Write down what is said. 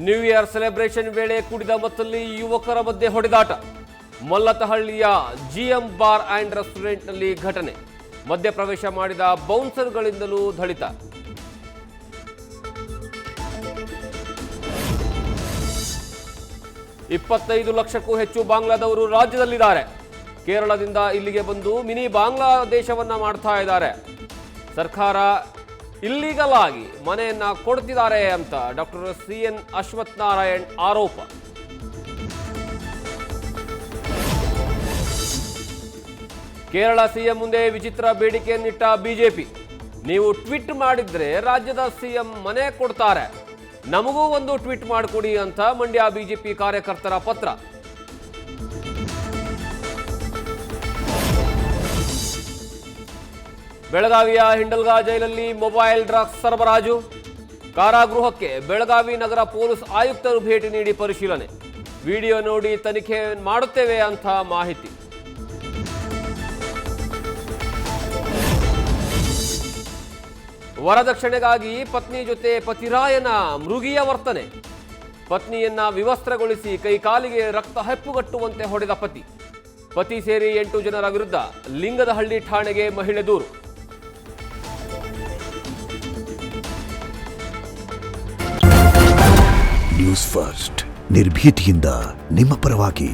New year celebration ವೇಳೆ ಕುಡಿದ ಮತ್ತಲ್ಲಿ ಯುವಕರ ಮಧ್ಯೆ ಹೊಡೆದಾಟ. ಮಲ್ಲತಹಳ್ಳಿಯ ಜಿಎಂ ಬಾರ್ ಆ್ಯಂಡ್ ರೆಸ್ಟೋರೆಂಟ್ನಲ್ಲಿ ಘಟನೆ. ಮಧ್ಯಪ್ರವೇಶ ಮಾಡಿದ ಬೌನ್ಸರ್ಗಳಿಂದಲೂ ಥಳಿತ. $25 ಲಕ್ಷಕ್ಕೂ ಹೆಚ್ಚು ಬಾಂಗ್ಲಾದವರು ರಾಜ್ಯದಲ್ಲಿದ್ದಾರೆ. ಕೇರಳದಿಂದ ಇಲ್ಲಿಗೆ ಬಂದು ಮಿನಿ ಬಾಂಗ್ಲಾದೇಶವನ್ನ ಮಾಡ್ತಾ ಇದ್ದಾರೆ. ಸರ್ಕಾರ ಇಲ್ಲಿಗಲ್ ಆಗಿ ಮನೆಯನ್ನ ಕೊಡ್ತಿದ್ದಾರೆ ಅಂತ ಡಾಕ್ಟರ್ CN ಅಶ್ವಥ್ ನಾರಾಯಣ್ ಆರೋಪ. ಕೇರಳ ಸಿಎಂ ಮುಂದೆ ವಿಚಿತ್ರ ಬೇಡಿಕೆಯನ್ನಿಟ್ಟ ಬಿಜೆಪಿ. ನೀವು ಟ್ವೀಟ್ ಮಾಡಿದ್ರೆ ರಾಜ್ಯದ ಸಿಎಂ ಮನೆ ಕೊಡ್ತಾರೆ, ನಮಗೂ ಒಂದು ಟ್ವೀಟ್ ಮಾಡಿಕೊಡಿ ಅಂತ ಮಂಡ್ಯ ಬಿಜೆಪಿ ಕಾರ್ಯಕರ್ತರ ಪತ್ರ. ಬೆಳಗಾವಿಯ ಹಿಂಡಲ್ಗಾ ಜೈಲಲ್ಲಿ ಮೊಬೈಲ್ ಡ್ರಗ್ಸ್ ಸರಬರಾಜು. ಕಾರಾಗೃಹಕ್ಕೆ ಬೆಳಗಾವಿ ನಗರ ಪೊಲೀಸ್ ಆಯುಕ್ತರು ಭೇಟಿ ನೀಡಿ ಪರಿಶೀಲನೆ. ವಿಡಿಯೋ ನೋಡಿ ತನಿಖೆ ಮಾಡುತ್ತೇವೆ ಅಂತ ಮಾಹಿತಿ. ವರದಕ್ಷಿಣೆಗಾಗಿ ಪತ್ನಿ ಜೊತೆ ಪತಿರಾಯನ ಮೃಗೀಯ ವರ್ತನೆ. ಪತ್ನಿಯನ್ನ ವಿವಸ್ತ್ರಗೊಳಿಸಿ ಕೈಕಾಲಿಗೆ ರಕ್ತ ಹೆಪ್ಪುಗಟ್ಟುವಂತೆ ಹೊಡೆದ ಪತಿ ಸೇರಿ 8 ಜನರ ವಿರುದ್ಧ ಲಿಂಗದಹಳ್ಳಿ ಠಾಣೆಗೆ ಮಹಿಳೆ ದೂರು. ನ್ಯೂಸ್ ಫಸ್ಟ್ ನಿರ್ಭೀತಿಯಿಂದ ನಿಮ್ಮ ಪರವಾಗಿ.